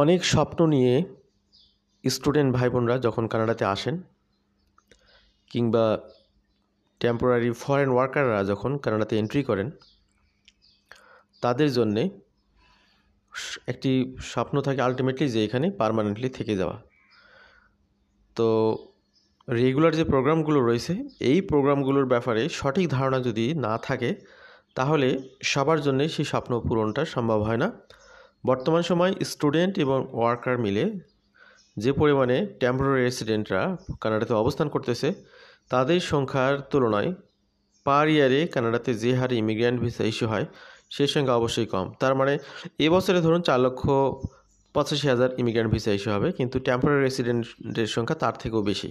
অনেক স্বপ্ন নিয়ে স্টুডেন্ট ভাই বোনরা যখন কানাডাতে আসেন কিংবা টেম্পোরারি ফরেন ওয়ার্কাররা যখন কানাডাতে এন্ট্রি করেন তাদের জন্যে একটি স্বপ্ন থাকে আলটিমেটলি যে এখানে পার্মানেন্টলি থেকে যাওয়া। তো রেগুলার যে প্রোগ্রামগুলো রয়েছে এই প্রোগ্রামগুলোর ব্যাপারে সঠিক ধারণা যদি না থাকে তাহলে সবার জন্যে সেই স্বপ্ন পূরণটা সম্ভব হয় না। বর্তমান সময় স্টুডেন্ট এবং ওয়ার্কার মিলে যে পরিমাণে টেম্পোরারি রেসিডেন্টরা কানাডাতে অবস্থান করতেছে তাদের সংখ্যার তুলনায় পার ইয়ারে কানাডাতে যে হারে ইমিগ্র্যান্ট ভিসা ইস্যু হয় সেই সংখ্যা অবশ্যই কম। তার মানে এবছরে ধরুন 4,85,000 ইমিগ্র্যান্ট ভিসা ইস্যু হবে, কিন্তু টেম্পোরারি রেসিডেন্টের সংখ্যা তার থেকেও বেশি।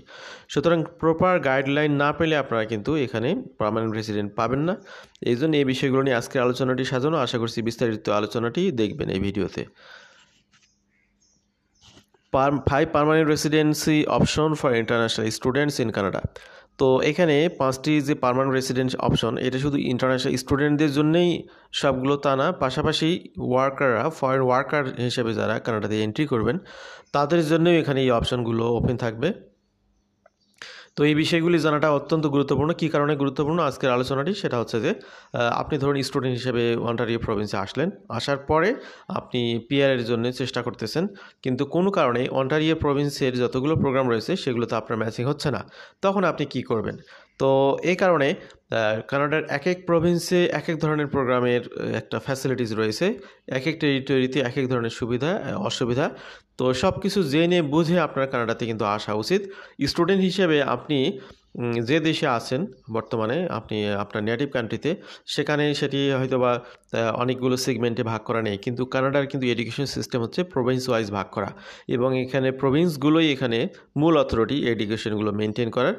সুতরাং প্রপার গাইডলাইন না পেলে আপনারা কিন্তু এখানে পার্মানেন্ট রেসিডেন্ট পাবেন না। এই জন্য এই বিষয়গুলো নিয়ে আজকের আলোচনাটি সাজানো। আশা করছি বিস্তারিত আলোচনাটি দেখবেন এই ভিডিওতে। 5 permanent residency option for international students in Canada. তো এখানে 5টি যে পার্মানেন্ট রেসিডেন্স অপশন, এটা শুধু ইন্টারন্যাশনাল স্টুডেন্টদের জন্যই সবগুলো তা না, পাশাপাশি ওয়ার্কাররা, ফরেন ওয়ার্কার হিসেবে যারা কানাডাতে এন্ট্রি করবেন তাদের জন্যই এখানে এই অপশনগুলো ওপেন থাকবে। তো এই বিষয়গুলি জানাটা অত্যন্ত গুরুত্বপূর্ণ। কী কারণে গুরুত্বপূর্ণ আজকের আলোচনাটি, সেটা হচ্ছে যে আপনি ধরুন স্টুডেন্ট হিসেবে অন্টারিও প্রভিন্সে আসলেন, আসার পরে আপনি পিআরের জন্য চেষ্টা করতেছেন, কিন্তু কোনো কারণে অন্টারিও প্রভিন্সের যতগুলো প্রোগ্রাম রয়েছে সেগুলোতে আপনার ম্যাচিং হচ্ছে না। তখন আপনি কি করবেন? তো এই কারণে কানাডার এক এক প্রভিন্সে এক এক ধরনের প্রোগ্রামের একটা ফ্যাসিলিটিস রয়েছে, এক এক টেরিটরিতে এক এক ধরনের সুবিধা অসুবিধা। তো সব কিছু জেনে বুঝে আপনার কানাডাতে কিন্তু আসা উচিত। স্টুডেন্ট হিসেবে আপনি যে দেশে আছেন বর্তমানে, আপনি আপনার নেটিভ কান্ট্রিতে, সেখানে সেটি হয়তোবা অনেকগুলো সেগমেন্টে ভাগ করা নেই, কিন্তু কানাডার কিন্তু এডুকেশন সিস্টেম হচ্ছে প্রভিন্স ওয়াইজ ভাগ করা, এবং এখানে প্রভিন্সগুলোই এখানে মূল অথরিটি এডুকেশনগুলো মেনটেন করার।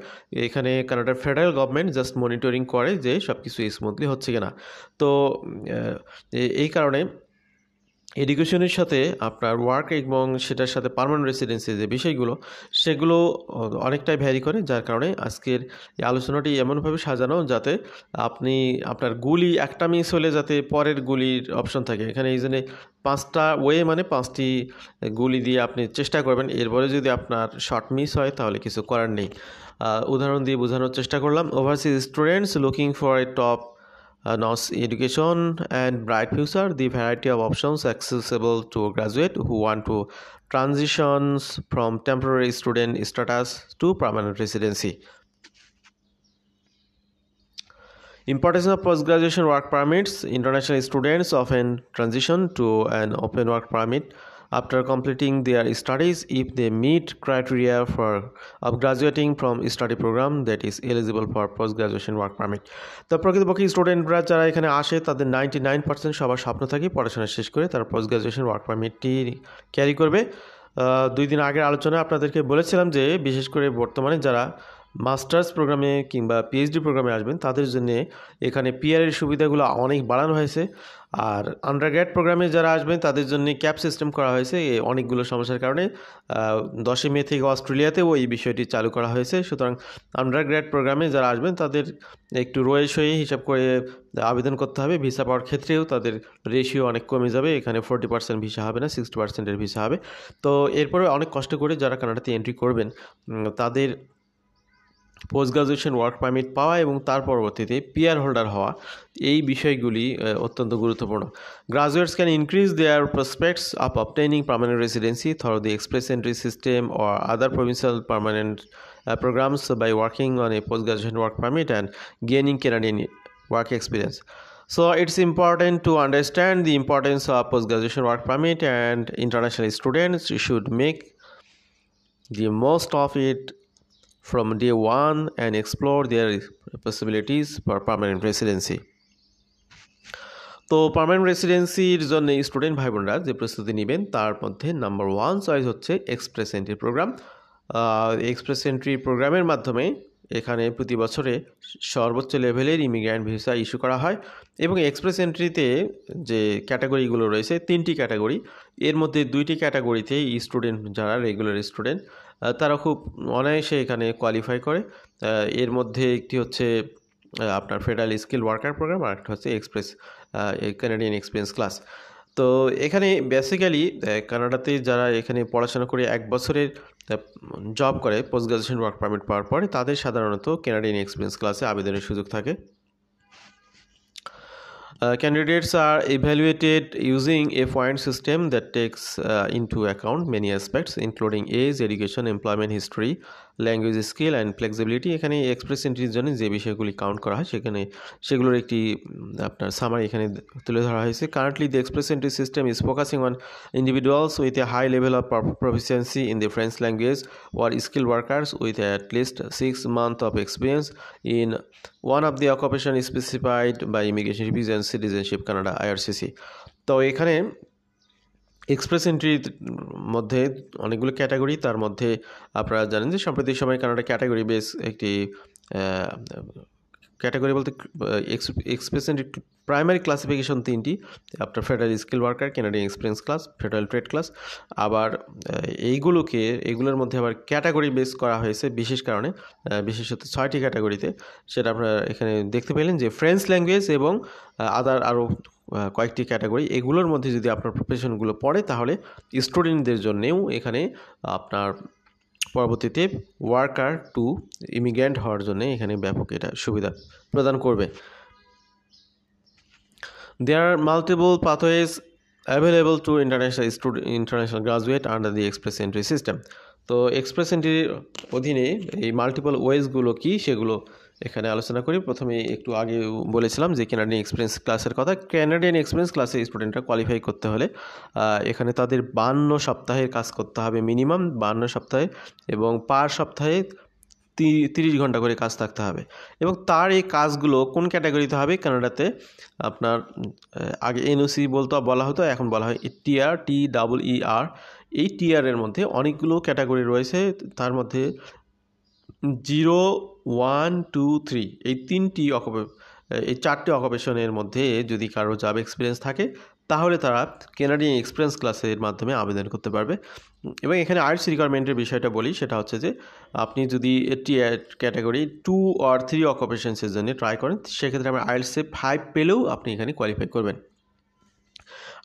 এখানে কানাডার ফেডারেল গভর্নমেন্ট জাস্ট মনিটরিং করে যে সব কিছু স্মুথলি হচ্ছে কিনা। তো এই কারণে এডুকেশনের সাথে আপনার ওয়ার্ক এবং সেটার সাথে পার্মানেন্ট রেসিডেন্সি যে বিষয়গুলো সেগুলো অনেকটাই ভ্যারি করে, যার কারণে আজকের এই আলোচনাটি এমনভাবে সাজানো যাতে আপনি আপনার গুলি একটা মিস হলে যাতে পরের গুলির অপশন থাকে। এখানে এই জন্যে 5টা ওয়ে, মানে 5টি গুলি দিয়ে আপনি চেষ্টা করবেন। এরপরে যদি আপনার শর্ট মিস হয় তাহলে কিছু করার নেই। উদাহরণ দিয়ে বোঝানোর চেষ্টা করলাম। Overseas students looking for a top notch education and bright future, the variety of options accessible to graduate who want to transitions from temporary student status to permanent residency. Importance of post-graduation work permits. International students often transition to an open work permit after completing their studies if they meet criteria of graduating from study program that is eligible for post-graduation work permit. তো প্রকৃতপক্ষে স্টুডেন্টরা যারা এখানে আসে তাদের 99% সবার স্বপ্ন থাকে পড়াশোনা শেষ করে তারা পোস্ট গ্রাজুয়েশন ওয়ার্ক পারমিটটি ক্যারি করবে। 2 দিন আগের আলোচনায় আপনাদেরকে বলেছিলাম যে বিশেষ করে বর্তমানে যারা মাস্টার্স প্রোগ্রামে কিংবা পিএইচডি প্রোগ্রামে আসবেন তাদের জন্য এখানে পিআরের সুবিধাগুলো অনেক বাড়ানো হয়েছে। আর আন্ডারগ্র্যাড প্রোগ্রামে যারা আসবেন তাদের জন্য ক্যাপ সিস্টেম করা হয়েছে অনেকগুলো সমস্যার কারণে। 10 মে থেকে অস্ট্রেলিয়াতেও এই বিষয়টি চালু করা হয়েছে। সুতরাং আন্ডারগ্র্যাড প্রোগ্রামে যারা আসবেন তাদের একটু রয়ে সয়ে হিসাব করে আবেদন করতে হবে। ভিসা পাওয়ার ক্ষেত্রেও তাদের রেশিও অনেক কমে যাবে। এখানে 40% ভিসা হবে না, 60%-এর ভিসা হবে। তো এরপরে অনেক কষ্ট করে যারা কানাডাতে এন্ট্রি করবেন তাদের পোস্ট গ্রাজুয়েশন ওয়ার্ক পারমিট পাওয়া এবং তার পরবর্তীতে পিআর হোল্ডার হওয়া, এই বিষয়গুলি অত্যন্ত গুরুত্বপূর্ণ। Graduates can increase their prospects of obtaining permanent residency through the express entry system or other provincial permanent programs by working on a post-graduation work permit and gaining Canadian work experience. So it's important to understand the importance of post-graduation work permit, and international students should make the most of it from day one and explore their possibilities for permanent residency. তো permanent রেসিডেন্সির জন্য student ভাই বোনরা যে প্রস্তুতি নেবেন তার মধ্যে নাম্বার 1 চয়েস হচ্ছে express entry program. Express entry প্রোগ্রামের মাধ্যমে এখানে প্রতি বছরে সর্বোচ্চ লেভেলের ইমিগ্র্যান্ট ভিসা ইস্যু করা হয়, এবং এক্সপ্রেস এন্ট্রিতে যে ক্যাটাগরিগুলো রয়েছে 3টি ক্যাটাগরি, এর মধ্যে 2টি ক্যাটাগরিতেই স্টুডেন্ট যারা রেগুলার স্টুডেন্ট তারা খুব অনায়াসে এখানে কোয়ালিফাই করে। এর মধ্যে একটি হচ্ছে আপনার ফেডারেল স্কিল ওয়ার্কার প্রোগ্রাম, আর একটা হচ্ছে এক্সপ্রেস ক্যানাডিয়ান এক্সপিরিয়েন্স ক্লাস। তো এখানে বেসিক্যালি কানাডাতে যারা এখানে পড়াশোনা করে 1 বছরের জব করে পোস্ট গ্রাজুয়েশন ওয়ার্ক পারমিট পাওয়ার পরে তাদের সাধারণত কানাডিয়ান এক্সপিরিয়েন্স ক্লাসে আবেদনের সুযোগ থাকে। Candidates are evaluated using a point system that takes into account many aspects including age, education, employment history, language skill and flexibility। এখানে এক্সপ্রেস এন্ট্রির জন্য যে বিষয়গুলি কাউন্ট করা হয় সেগুলোর একটি আপনার সামারি এখানে তুলে ধরা হয়েছে। Currently the express entry system is focusing on individuals with a high level of proficiency in the French language or skilled workers with at least 6 months of experience in one of the occupation specified by Immigration, Refugee and Citizenship Canada IRCC। তো এখানে express এন্ট্রির মধ্যে অনেকগুলো category, তার মধ্যে আপনারা জানেন যে সাম্প্রতিক সময়ে কানাডা ক্যাটাগরি বেস একটি ক্যাটাগরি বলতে এক্সপ্রেস এন্ট্রি প্রাইমারি ক্লাসিফিকেশন 3টি, আপনার federal skill worker, Canadian experience class, federal trade class. আবার এইগুলোর মধ্যে আবার ক্যাটাগরি বেস করা হয়েছে বিশেষ কারণে, বিশেষত 6টি ক্যাটাগরিতে। সেটা আপনারা এখানে দেখতে পেলেন যে ফ্রেঞ্চ ল্যাঙ্গুয়েজ এবং আরও কয়েকটি ক্যাটাগরি। এগুলোর মধ্যে যদি আপনার প্রফেশনগুলো পড়ে তাহলে স্টুডেন্টদের জন্যেও এখানে আপনার পরবর্তীতে ওয়ার্কার টু ইমিগ্রেন্ট হওয়ার জন্য এখানে ব্যাপক এটা সুবিধা প্রদান করবে। There are multiple pathways available to international graduate under the express entry system। তো এক্সপ্রেস এন্ট্রির অধীনে এই মাল্টিপল ওয়েজগুলো কি সেগুলো এখানে আলোচনা করি। প্রথমে একটু আগে বলেছিলাম যে কানাডিয়ান এক্সপিরিয়েন্স ক্লাসের কথা। কানাডিয়ান এক্সপিরিয়েন্স ক্লাসে স্টুডেন্টরা কোয়ালিফাই করতে হলে এখানে তাদের 52 সপ্তাহের কাজ করতে হবে, মিনিমাম 52 সপ্তাহে, এবং পার সপ্তাহে 30 ঘন্টা করে কাজ থাকতে হবে। এবং তার এই কাজগুলো কোন ক্যাটাগরিতে হবে কানাডাতে আপনার আগে এনওসি বলা হতো, এখন বলা হয় টিআর, TEER। এই টিআরের মধ্যে অনেকগুলো ক্যাটাগরি রয়েছে, তার মধ্যে 0, 1, 2, 3 এই 4টি অকুপেশনের মধ্যে যদি কারো জব এক্সপিরিয়েন্স থাকে তাহলে তারা কানাডিয়ান এক্সপিরিয়েন্স ক্লাসের মাধ্যমে আবেদন করতে পারবে। এবং এখানে আইএলটিএস রিকোয়ারমেন্টের বিষয়টা বলি, সেটা হচ্ছে যে আপনি যদি ক্যাটাগরি 2 or 3 অকুপেশনসের জন্য ট্রাই করেন সেক্ষেত্রে আমরা আইএলটিএসে 5 পেলেও আপনি এখানে কোয়ালিফাই করবেন।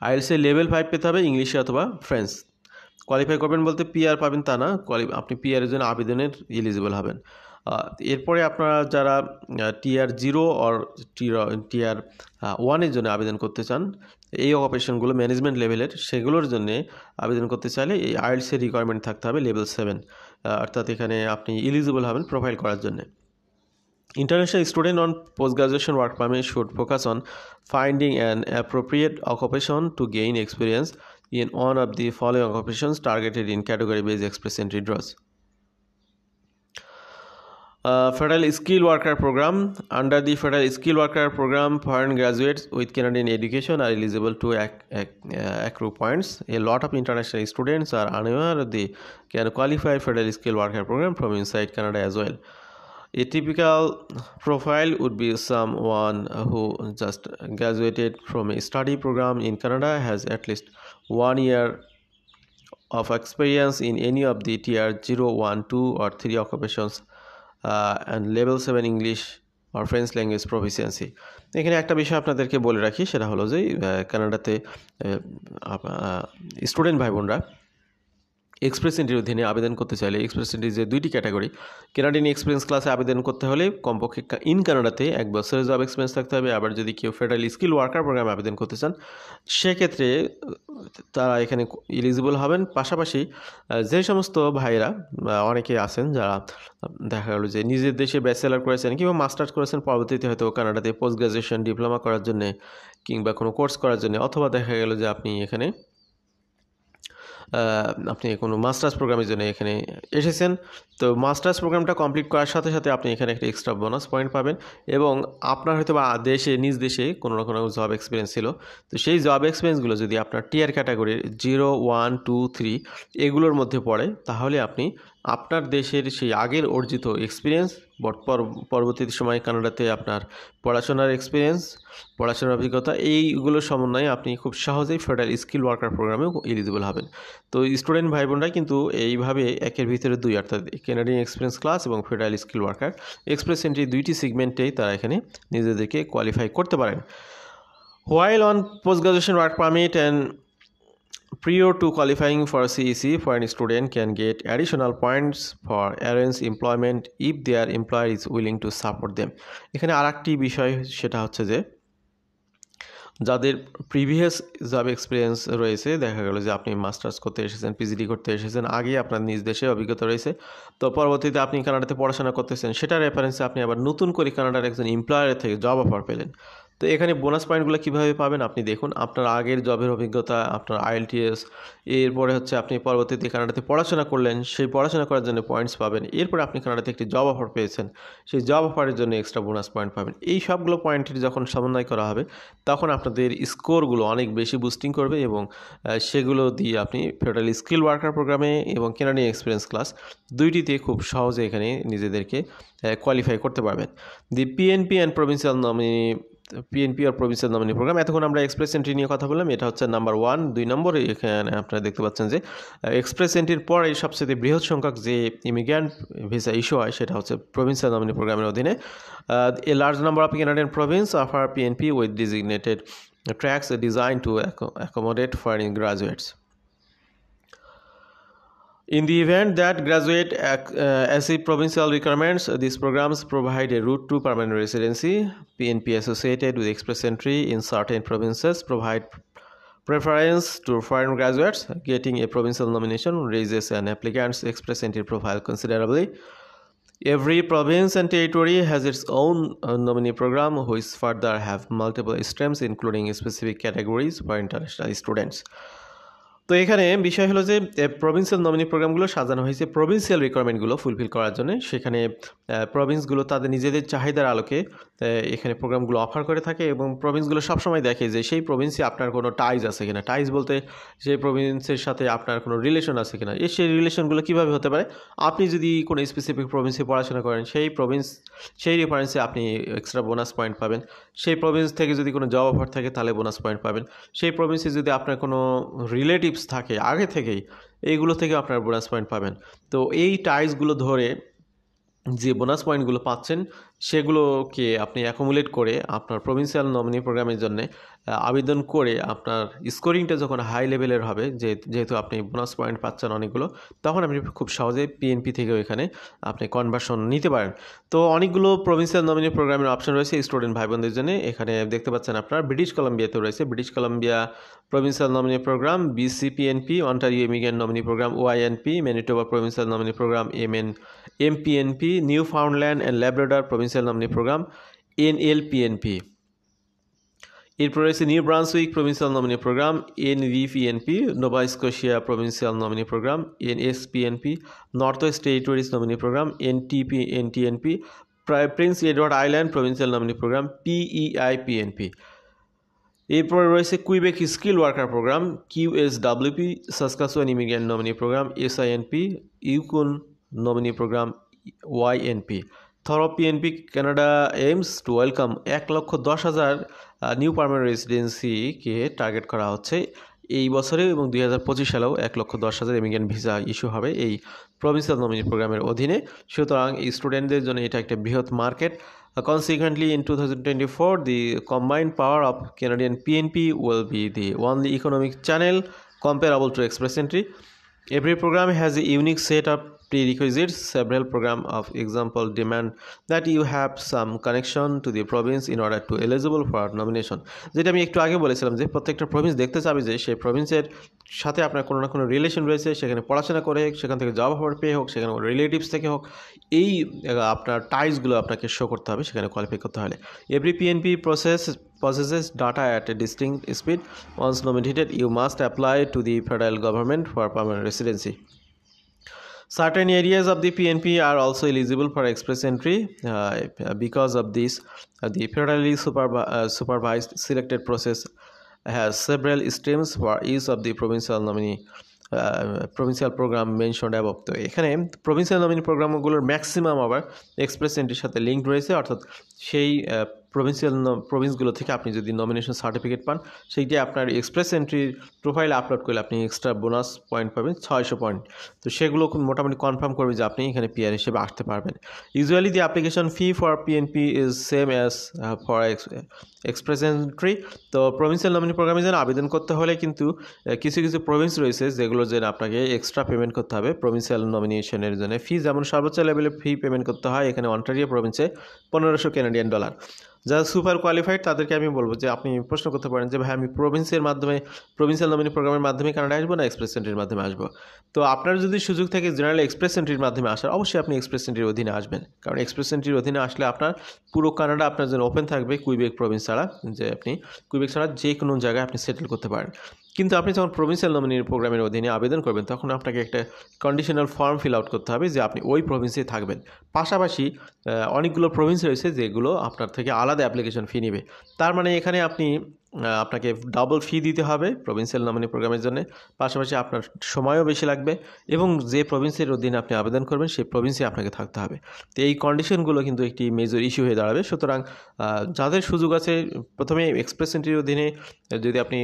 আইএলটিএসে লেভেল 5 পেতে হবে ইংলিশে অথবা ফ্রেঞ্চ। কোয়ালিফাই করবেন বলতে পিআর পাবেন তা না, আপনি পিআরের জন্য আবেদনের এলিজিবল হবেন। এরপরে আপনারা যারা টিআর 0 or টিআর 1-এর জন্য আবেদন করতে চান, এই অকুপেশনগুলো ম্যানেজমেন্ট লেভেলের, সেগুলোর জন্য আবেদন করতে চাইলে এই আইএলটিএসের রিকোয়ারমেন্ট থাকতে হবে লেভেল 7, অর্থাৎ এখানে আপনি এলিজিবল হবেন প্রোফাইল করার জন্য। International student on post-graduation work permit should focus on finding an appropriate occupation to gain experience in one of the following occupations targeted in category-based express entry draws. Federal Skill Worker Program. Under the Federal Skill Worker Program, foreign graduates with Canadian education are eligible to accrue points. A lot of international students are unaware they can qualify Federal Skill Worker Program from inside Canada as well. A typical profile would be someone who just graduated from a study program in Canada, has at least 1 year of experience in any of the tier 0, 1, 2 or 3 occupations, and level 7 English or French language proficiency। এখানে একটা বিষয় আপনাদেরকে বলে রাখি, সেটা হলো যে কানাডাতে স্টুডেন্ট ভাই বোনরা এক্সপ্রেস এন্ট্রির অধীনে আবেদন করতে চাইলে এক্সপ্রেস এন্ট্রির যে 2টি ক্যাটাগরি, কানাডিয়ান এক্সপিরিয়েন্স ক্লাসে আবেদন করতে হলে কমপক্ষে ইন কানাডাতে 1 বছরের জব এক্সপিরিয়েন্স থাকতে হবে। আবার যদি কেউ ফেডারেল স্কিল ওয়ার্কার প্রোগ্রামে আবেদন করতে চান সেক্ষেত্রে তারা এখানে এলিজিবল হবেন। পাশাপাশি যে সমস্ত ভাইরা অনেকে আছেন যারা দেখা গেল যে নিজের দেশে ব্যাচেলার করেছেন কিংবা মাস্টার্স করেছেন, পরবর্তীতে হয়তো কানাডাতে পোস্ট গ্রাজুয়েশন ডিপ্লোমা করার জন্য কিংবা কোনো কোর্স করার জন্য, অথবা দেখা গেল যে আপনি কোনো মাস্টার্স প্রোগ্রামের জন্য এখানে এসেছেন, তো মাস্টার্স প্রোগ্রামটা কমপ্লিট করার সাথে সাথে আপনি এখানে একটা এক্সট্রা বোনাস পয়েন্ট পাবেন। এবং আপনার হয়তো বা নিজ দেশে কোনো না কোনো জব এক্সপিরিয়েন্স ছিল, তো সেই জব এক্সপিরিয়েন্সগুলো যদি আপনার টিআর ক্যাটাগরির 0, 1, 2, 3 এগুলোর মধ্যে পড়ে তাহলে আপনি আপনার দেশের সেই আগের অর্জিত এক্সপিরিয়েন্স, পরবর্তী সময়ে কানাডাতে আপনার পড়াশোনার এক্সপিরিয়েন্স, পড়াশোনার অভিজ্ঞতা, এইগুলোর সমন্বয়ে আপনি খুব সহজেই ফেডারেল স্কিল ওয়ার্কার প্রোগ্রামেও এলিজিবল হবেন। তো স্টুডেন্ট ভাই বোনরা কিন্তু এইভাবে একের ভিতরে 2, অর্থাৎ কানাডিয়ান এক্সপিরিয়েন্স ক্লাস এবং federal skill worker express entry 2টি সেগমেন্টেই তারা এখানে নিজেদেরকে কোয়ালিফাই করতে পারেন। While on post-graduation work permit and prior to qualifying for CEC, foreign student can get additional points for arranged employment if their employer is willing to support them. এখানে আরেকটি বিষয় সেটা হচ্ছে যে যাদের প্রিভিয়াস জব এক্সপিরিয়েন্স রয়েছে, দেখা গেল যে আপনি মাস্টার্স করতে এসেছেন, পিজিডি করতে এসেছেন, আগে আপনার নিজ দেশে অভিজ্ঞতা রয়েছে, তো পরবর্তীতে আপনি কানাডাতে পড়াশোনা করতেছেন, সেটার রেফারেন্সে আপনি আবার নতুন করে কানাডার একজন এমপ্লয়ারের থেকে জব অফার পেলেন। তো এখানে বোনাস পয়েন্টগুলো কীভাবে পাবেন আপনি দেখুন, আপনার আগের জবের অভিজ্ঞতা, আপনার IELTS, এরপরে হচ্ছে আপনি পরবর্তীতে কানাডাতে পড়াশোনা করলেন, সেই পড়াশোনা করার জন্য পয়েন্টস পাবেন, এরপরে আপনি কানাডাতে একটি জব অফার পেয়েছেন, সেই জব অফারের জন্য এক্সট্রা বোনাস পয়েন্ট পাবেন। এই সবগুলো পয়েন্টের যখন সমন্বয় করা হবে তখন আপনাদের স্কোরগুলো অনেক বেশি বুস্টিং করবে এবং সেগুলো দিয়ে আপনি ফেডারেল স্কিল ওয়ার্কার প্রোগ্রামে এবং কেনাডিয়ান এক্সপিরিয়েন্স ক্লাস দুইটিতে খুব সহজে এখানে নিজেদেরকে কোয়ালিফাই করতে পারবেন। The PNP and provincial nominee আর প্রভিন্সিয়াল নমিনি প্রোগ্রাম, এতক্ষণ আমরা এক্সপ্রেস এন্ট্রি নিয়ে কথা বললাম, এটা হচ্ছে নাম্বার 1। 2 নম্বরে এখানে আপনারা দেখতে পাচ্ছেন যে এক্সপ্রেস এন্ট্রির পরে সবচেয়ে বৃহৎ সংখ্যক যে ইমিগ্র্যান্ট ভিসা ইস্যু হয় সেটা হচ্ছে প্রভিন্সিয়াল নমিনি প্রোগ্রামের অধীনে। A large number of Canadian province offer PNP with designated tracks designed to accommodate foreign graduates. In the event that graduate exceed provincial requirements, these programs provide a route to permanent residency. PNP associated with express entry in certain provinces provide preference to foreign graduates. Getting a provincial nomination raises an applicant's express entry profile considerably. Every province and territory has its own nominee program, which further have multiple streams, including specific categories for international students. তো এখানে বিষয় হলো যে provincial nominee প্রোগ্রামগুলো সাজানো হয়েছে provincial রিকোয়ারমেন্টগুলো fulfil করার জন্য। সেখানে প্রভিন্সগুলো তাদের নিজেদের চাহিদার আলোকে এখানে প্রোগ্রামগুলো অফার করে থাকে এবং প্রভিন্সগুলো সবসময় দেখে যে সেই প্রভিন্সে আপনার কোনো টাইজ আছে কিনা। টাইজ বলতে সেই প্রভিন্সের সাথে আপনার কোনো রিলেশন আছে কিনা। সেই রিলেশনগুলো কীভাবে হতে পারে, আপনি যদি কোনো স্পেসিফিক প্রভিন্সে পড়াশোনা করেন, সেই রেফারেন্সে আপনি এক্সট্রা বোনাস পয়েন্ট পাবেন। সেই প্রভিন্স থেকে যদি কোনো জব অফার থাকে তাহলে বোনাস পয়েন্ট পাবেন। সেই প্রভিন্সে যদি আপনার কোনো রিলেটিভস থাকে আগে থেকেই, এইগুলো থেকে আপনার বোনাস পয়েন্ট পাবেন। তো এই টাইজগুলো ধরে যে বোনাস পয়েন্টগুলো পাচ্ছেন সেগুলোকে আপনি অ্যাকুমুলেট করে আপনার প্রভিন্সিয়াল নমিনি প্রোগ্রামের জন্য আবেদন করে আপনার স্কোরিংটা যখন হাই লেভেলের হবে, যেহেতু আপনি বোনাস পয়েন্ট পাচ্ছেন অনেকগুলো, তখন আপনি খুব সহজে পিএনপি থেকেও এখানে আপনি কনভার্সন নিতে পারেন। তো অনেকগুলো প্রভিন্সিয়াল নমিনি প্রোগ্রামের অপশন রয়েছে স্টুডেন্ট ভাই বোনদের জন্য। এখানে দেখতে পাচ্ছেন আপনার ব্রিটিশ কলাম্বিয়াতেও রয়েছে British Columbia provincial nominee program, BCPNP, Ontario immigrant nominee program OINP, Manitoba provincial nominee program MPNP, Newfoundland and Labrador provincial nominee program NLPNP। এরপর রয়েছে New Brunswick provincial nominee program NVPNP, Nova Scotia provincial nominee program NSPNP, North West Territories nominee program NTNP, Prince Edward Island provincial nominee program PEIPNP। এরপরে রয়েছে Quebec skill worker program QSWP, Saskatchewan immigrant nominee program SINP, Yukon nominee program YNP। Thar PNP Canada aims to welcome 1,10,000 new permanent রেসিডেন্সিকে target করা হচ্ছে এই বছরে এবং 2025 সালেও 1,10,000 immigrant visa issue হবে এই প্রভিন্সিয়াল নমিনি প্রোগ্রামের অধীনে। সুতরাং এই স্টুডেন্টদের জন্য এটা একটা বৃহৎ market. Consequently, in 2024, the combined power of Canadian PNP will be the only economic channel comparable to express entry. Every program has a unique set of prerequisites. Several programs of example demand that you have some connection to the province in order to eligible for nomination. যেটা আমি একটু আগে বলেছিলাম যে প্রত্যেকটা Province দেখতে চাবে যে সেই প্রভিন্সের সাথে আপনার কোনো না কোনো রিলেশন রয়েছে, সেখানে পড়াশোনা করে সেখান থেকে জব অফার পেয়ে হোক, সেখানে রিলেটিভস থেকে হোক, এই আপনার টাইজগুলো আপনাকে শো করতে হবে সেখানে কোয়ালিফাই করতে হলে। Every PNP processes data at a distinct speed. Once nominated, you must apply to the federal government for permanent residency. Certain areas of the PNP are also eligible for express entry. Because of this, the federally supervised selected process has several streams for each of the provincial nominee provincial program mentioned above. তো এখানে provincial nominee প্রোগ্রামগুলোর maximum আবার express এন্ট্রির সাথে link রয়েছে, অর্থাৎ সেই প্রভিন্সগুলো থেকে আপনি যদি নমিনেশন সার্টিফিকেট পান, সেইটি আপনার এক্সপ্রেস এন্ট্রির প্রোফাইলে আপলোড করলে আপনি এক্সট্রা বোনাস পয়েন্ট পাবেন 600 পয়েন্ট। তো সেগুলো মোটামুটি কনফার্ম করবে যে আপনি এখানে পিআর হিসেবে আসতে পারবেন। Usually the application fee for PNP is same as for express entry. তো প্রভিন্সিয়াল নমিনি প্রোগ্রামের জন্য আবেদন করতে হলে কিন্তু কিছু কিছু প্রভিন্স রয়েছে যেগুলোর জন্য আপনাকে এক্সট্রা পেমেন্ট করতে হবে প্রভিন্সিয়াল নমিনেশনের জন্য। ফি যেমন সর্বোচ্চ লেভেলে ফি পেমেন্ট করতে হয় এখানে অন্টারিও প্রভিন্সে $1500 কানাডিয়ান। যারা সুপার কোয়ালিফাইড তাদেরকে আমি বলবো যে আপনি প্রশ্ন করতে পারেন যে ভাই আমি প্রভিন্সিয়াল নমিনি প্রোগ্রামের মাধ্যমে কানাডা আসবো না এক্সপ্রেস এন্ট্রির মাধ্যমে আসবো। তো আপনার যদি সুযোগ থাকে জেনারেল এক্সপ্রেস এন্ট্রির মাধ্যমে আসার, অবশ্যই আপনি এক্সপ্রেস এন্ট্রির অধীনে আসবেন, কারণ এক্সপ্রেস এন্ট্রির অধীনে আসলে আপনার পুরো কানাডা আপনার জন্য ওপেন থাকবে কুইবেক প্রভিন্স ছাড়া, যে আপনি কুইবেক ছাড়া যে কোনো জায়গায় আপনি সেটেল করতে পারেন। কিন্তু আপনি যখন প্রভিন্সিয়াল নমিনি প্রোগ্রামের অধীনে আবেদন করবেন তখন আপনাকে একটা কন্ডিশনাল ফর্ম ফিল আউট করতে হবে যে আপনি ওই প্রভিন্সে থাকবেন। পাশাপাশি অনেকগুলো প্রভিন্স রয়েছে যেগুলো আপনার থেকে আলাদা অ্যাপ্লিকেশন ফি নেবে। তার মানে এখানে আপনাকে ডাবল ফি দিতে হবে প্রভিন্সিয়াল নমিনি প্রোগ্রামের জন্য, পাশাপাশি আপনার সময়ও বেশি লাগবে এবং যে প্রভিন্সের অধীনে আপনি আবেদন করবেন সেই প্রভিন্সে আপনাকে থাকতে হবে। তো এই কন্ডিশনগুলো কিন্তু একটি মেজর ইস্যু হয়ে দাঁড়াবে। সুতরাং যাদের সুযোগ আছে প্রথমে এক্সপ্রেস এন্ট্রির অধীনে যদি আপনি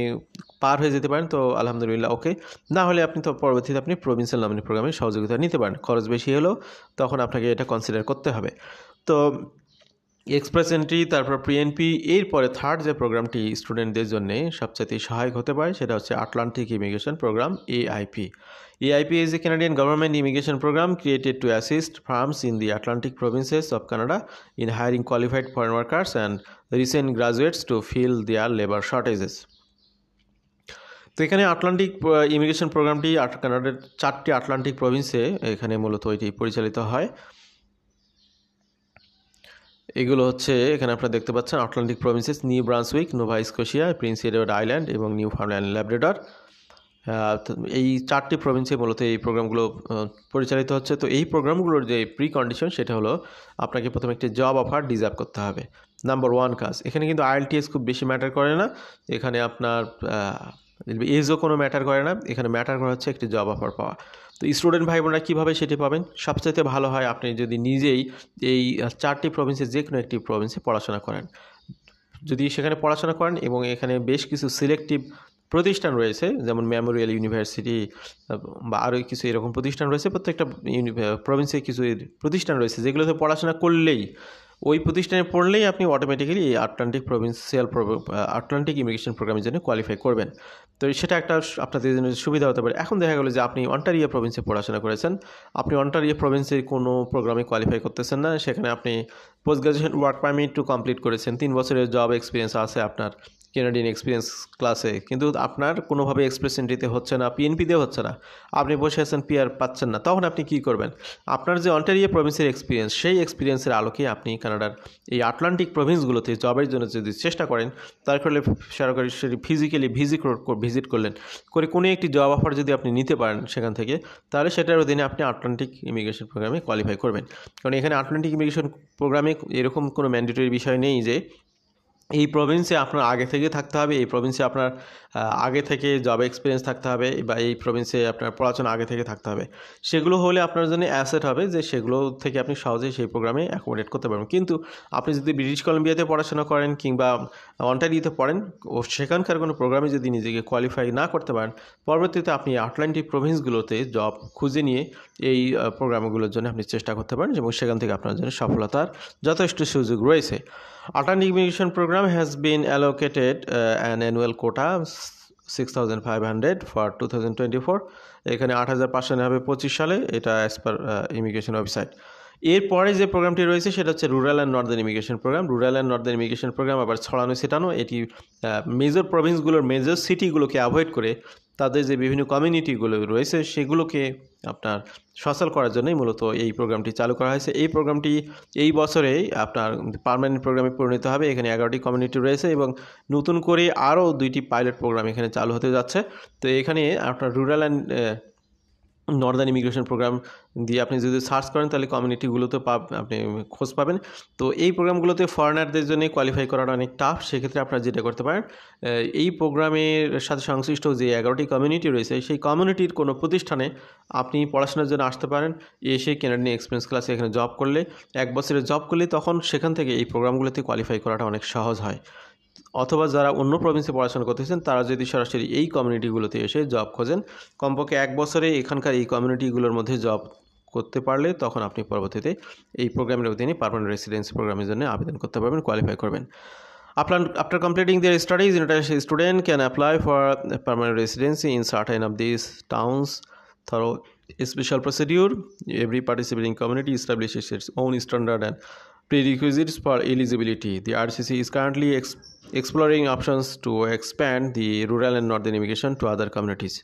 পার হয়ে যেতে পারেন তো আলহামদুলিল্লাহ ওকে, না হলে আপনি তো পরবর্তীতে আপনি প্রভিন্সিয়াল নমিনি প্রোগ্রামের সহযোগিতা নিতে পারেন। খরচ বেশি হলেও তখন আপনাকে এটা কনসিডার করতে হবে। তো এক্সপ্রেস এন্ট্রি, তারপর পিএনপি, এরপরে থার্ড যে প্রোগ্রামটি স্টুডেন্টদের জন্য সবচেয়ে সহায়ক হতে পারে সেটা হচ্ছে Atlantic immigration program AIP. AIP is a Canadian government immigration program created to assist firms in the Atlantic provinces of Canada in hiring qualified foreign workers and recent graduates to fill their labor shortages. তো এখানে Atlantic immigration প্রোগ্রামটি কানাডার 4টি Atlantic প্রভিন্সে এখানে মূলত এটি পরিচালিত হয়। এগুলো হচ্ছে এখানে আপনারা দেখতে পাচ্ছেন Atlantic provinces: new Brunswick, Nova Scotia, Prince Edward island এবং নিউ ফাউন্ডল্যান্ড ল্যাব্রাডর। এই 4টি প্রভিন্সে মূলত এই প্রোগ্রামগুলো পরিচালিত হচ্ছে। তো এই প্রোগ্রামগুলোর যে প্রি কন্ডিশন সেটা হলো আপনাকে প্রথমে একটি জব অফার ডিজার্ভ করতে হবে। নাম্বার 1 কাজ, এখানে কিন্তু IELTS খুব বেশি ম্যাটার করে না, এখানে আপনার এজও কোনো ম্যাটার করে না, এখানে ম্যাটার করে হচ্ছে একটি জব অফার পাওয়া। তো স্টুডেন্ট ভাই বোনরা কীভাবে সেটি পাবেন? সবচাইতে ভালো হয় আপনি যদি নিজেই এই 4টি প্রভিন্সে যে কোনো একটি প্রভিন্সে পড়াশোনা করেন। যদি সেখানে পড়াশোনা করেন এবং এখানে বেশ কিছু সিলেক্টিভ প্রতিষ্ঠান রয়েছে যেমন মেমোরিয়াল ইউনিভার্সিটি বা আরও কিছু এরকম প্রতিষ্ঠান রয়েছে, প্রত্যেকটা প্রভিন্সে কিছু প্রতিষ্ঠান রয়েছে যেগুলোতে পড়াশোনা করলেই, ওই প্রতিষ্ঠানে পড়লেই আপনি অটোমেটিক্যালি এই আটলান্টিক ইমিগ্রেশন প্রোগ্রামের জন্য কোয়ালিফাই করবেন। তো সেটা একটা আপনাদের জন্য সুবিধা হতে পারে। এখন দেখা গেলো যে আপনি অন্টারিও প্রভিন্সে পড়াশোনা করেছেন, আপনি অন্টারিও প্রভিন্সে কোনো প্রোগ্রামে কোয়ালিফাই করতেছেন না, সেখানে আপনি post graduation work permit complete করেছেন, 3 বছরের জব এক্সপিরিয়েন্স আছে আপনার কেনাডিয়ান এক্সপিরিয়েন্স ক্লাসে, কিন্তু আপনার কোনোভাবে এক্সপ্রেস এন্ট্রিতে হচ্ছে না, পিএনপিতেও হচ্ছে না, আপনি বসে আছেন, পিআর পাচ্ছেন না, তখন আপনি কী করবেন? আপনার যে অন্টারিও প্রভিন্সের এক্সপিরিয়েন্স, সেই এক্সপিরিয়েন্সের আলোকে আপনি কানাডার এই আটলান্টিক প্রভিন্সগুলোতে জবের জন্য যদি চেষ্টা করেন, তারপরে সরাসরি ফিজিক্যালি ভিজিট করলেন, করে কোনো একটি জব অফার যদি আপনি নিতে পারেন সেখান থেকে, তাহলে সেটার অধীনে আপনি আটলান্টিক ইমিগ্রেশন প্রোগ্রামে কোয়ালিফাই করবেন। কারণ এখানে আটলান্টিক ইমিগ্রেশন প্রোগ্রামে এরকম কোনো ম্যান্ডেটরি বিষয় নেই যে এই প্রভিন্সে আপনার আগে থেকে থাকতে হবে, এই প্রভিন্সে আপনার আগে থেকে জব এক্সপিরিয়েন্স থাকতে হবে, বা এই প্রভিন্সে আপনার পড়াশোনা আগে থেকে থাকতে হবে। সেগুলো হলে আপনার জন্য অ্যাসেট হবে যে সেগুলো থেকে আপনি সহজেই সেই প্রোগ্রামে অ্যাকোমোডেট করতে পারবেন। কিন্তু আপনি যদি ব্রিটিশ কলম্বিয়াতে পড়াশোনা করেন কিংবা অন্টারিওতে পড়েন ও সেখানকার কোনো প্রোগ্রামে যদি নিজেকে কোয়ালিফাই না করতে পারেন, পরবর্তীতে আপনি আটলান্টিক প্রভিন্সগুলোতে জব খুঁজে নিয়ে এই প্রোগ্রামগুলোর জন্য আপনি চেষ্টা করতে পারেন এবং সেখান থেকে আপনার জন্য সফলতার যথেষ্ট সুযোগ রয়েছে। Atlantic Immigration Program has been allocated an annual quota 6,500 for 2024. এখানে 8,500 সালে, এটা অ্যাজ পার ইমিগ্রেশন ওয়েবসাইট। এরপরে যে প্রোগ্রামটি রয়েছে সেটা হচ্ছে rural and Northern immigration program. Rural and Northern immigration program আবার ছড়ানো ছিটানো, এটি মেজর প্রভিন্সগুলোর মেজর সিটিগুলোকে অ্যাভয়েড করে তাদের যে বিভিন্ন কমিউনিটিগুলো রয়েছে সেগুলোকে আপনার সচল করার জন্যই মূলত এই প্রোগ্রামটি চালু করা হয়েছে। এই প্রোগ্রামটি এই বছরেই আপনার পার্মানেন্ট প্রোগ্রামে পরিণত হবে। এখানে 11টি কমিউনিটি রয়েছে এবং নতুন করে আরও 2টি পাইলট প্রোগ্রাম এখানে চালু হতে যাচ্ছে। তো এখানে আপনার rural and Northern immigration program দিয়ে আপনি যদি সার্চ করেন তাহলে কমিউনিটিগুলোতে আপনি খোঁজ পাবেন। তো এই প্রোগ্রামগুলোতে ফরেনারদের জন্য কোয়ালিফাই করাটা অনেক টাফ। সেক্ষেত্রে আপনারা যেটা করতে পারেন, এই প্রোগ্রামের সাথে সংশ্লিষ্ট যে 11টি কমিউনিটি রয়েছে সেই কমিউনিটির কোনো প্রতিষ্ঠানে আপনি পড়াশোনার জন্য আসতে পারেন। এসে ক্যানাডিয়ান এক্সপিরিয়েন্স ক্লাসে এখানে জব করলে, 1 বছরের জব করলে তখন সেখান থেকে এই প্রোগ্রামগুলোতে কোয়ালিফাই করাটা অনেক সহজ হয়। অথবা যারা অন্য প্রভিন্সে পড়াশোনা করতেছেন তারা যদি সরাসরি এই কমিউনিটিগুলোতে এসে জব খোঁজেন, কমপক্ষে 1 বছরে এখানকার এই কমিউনিটিগুলোর মধ্যে জব করতে পারলে তখন আপনি পরবর্তীতে এই প্রোগ্রামের অধীনে পার্মানেন্ট রেসিডেন্সি প্রোগ্রামের জন্য আবেদন করতে পারবেন, কোয়ালিফাই করবেন। After completing their studies, international student can apply for permanent residency in certain of these towns through a special procedure. Every participating community establishes its own standard and prerequisites for eligibility. The RCC is currently exploring options to expand the rural and northern immigration to other communities.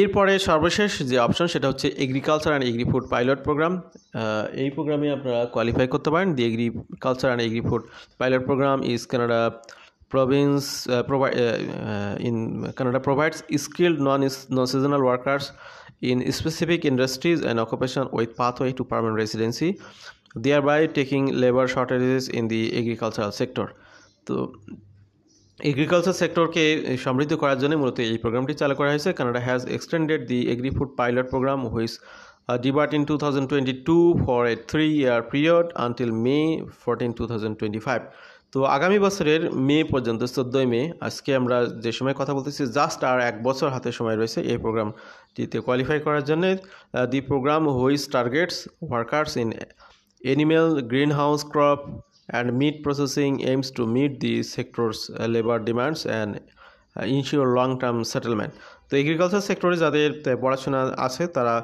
এরপরে সর্বশেষ যে option সেটা হচ্ছে agriculture and agri food pilot program. এই প্রোগ্রামে আপনারা qualify করতে পারেন। The agriculture and agri food pilot program is Canada province in Canada provides skilled non-seasonal workers in specific industries and occupation with pathway to permanent residency, thereby taking labor shortages in the agricultural sector. তো agriculture সেক্টরকে সমৃদ্ধ করার জন্য মূলত এই প্রোগ্রামটি চালু করা হয়েছে। Canada has extended the agri food pilot program which debuted in 2022 for a 3-year period until May 14, 2025. তো আগামী বছরের মে পর্যন্ত 14 মে, আজকে আমরা যে সময় কথা বলতেছি জাস্ট আর 1 বছর হাতে সময় রয়েছে এই প্রোগ্রামটিতে কোয়ালিফাই করার জন্য। The program which targets workers in animal, greenhouse crop and meat processing aims to meet the sector's labor demands and ensure long-term settlement. তো এগ্রিকালচার সেক্টরে যাদের পড়াশোনা আছে তারা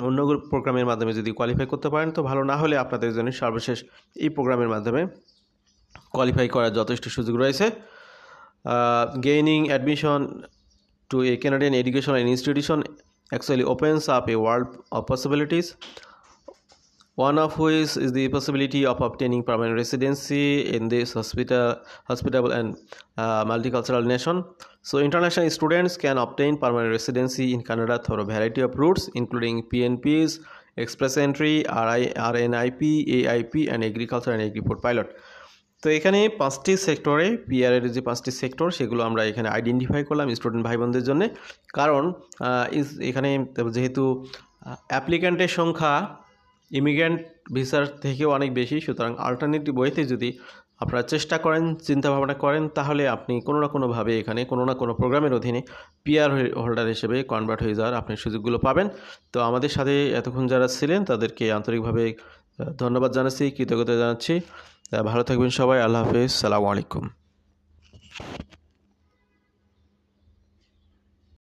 অন্য প্রোগ্রামের মাধ্যমে যদি কোয়ালিফাই করতে পারেন তো ভালো, না হলে আপনাদের জন্য সর্বশেষ এই প্রোগ্রামের মাধ্যমে কোয়ালিফাই করার যথেষ্ট সুযোগ রয়েছে। Gaining admission to a Canadian educational institution actually opens up a world of possibilities, one of which is the possibility of obtaining permanent residency in this hospitable and multicultural nation. So international students can obtain permanent residency in Canada through a variety of routes including PNPs, Express Entry, RNIP, AIP and Agriculture and Agri-Food Pilot. তো এখানে 5টি সেক্টরে পিআরের যে 5টি sector সেগুলো আমরা এখানে identify করলাম স্টুডেন্ট ভাই বোনদের জন্য। কারণ এখানে যেহেতু অ্যাপ্লিক্যান্টের সংখ্যা ইমিগ্রেন্ট ভিসার থেকেও অনেক বেশি, সুতরাং অল্টারনেটিভ ওয়েতে যদি আপনারা চেষ্টা করেন, চিন্তাভাবনা করেন, তাহলে আপনি কোনো না কোনোভাবে এখানে কোনো না কোনো প্রোগ্রামের অধীনে পিআর হোল্ডার হিসেবে কনভার্ট হয়ে যাওয়ার আপনি সুযোগগুলো পাবেন। তো আমাদের সাথে এতক্ষণ যারা ছিলেন তাদেরকে আন্তরিকভাবে ধন্যবাদ জানাচ্ছি, কৃতজ্ঞতা জানাচ্ছি। ভালো থাকবেন সবাই। আল্লাহ হাফেজ, সালামু আলাইকুম।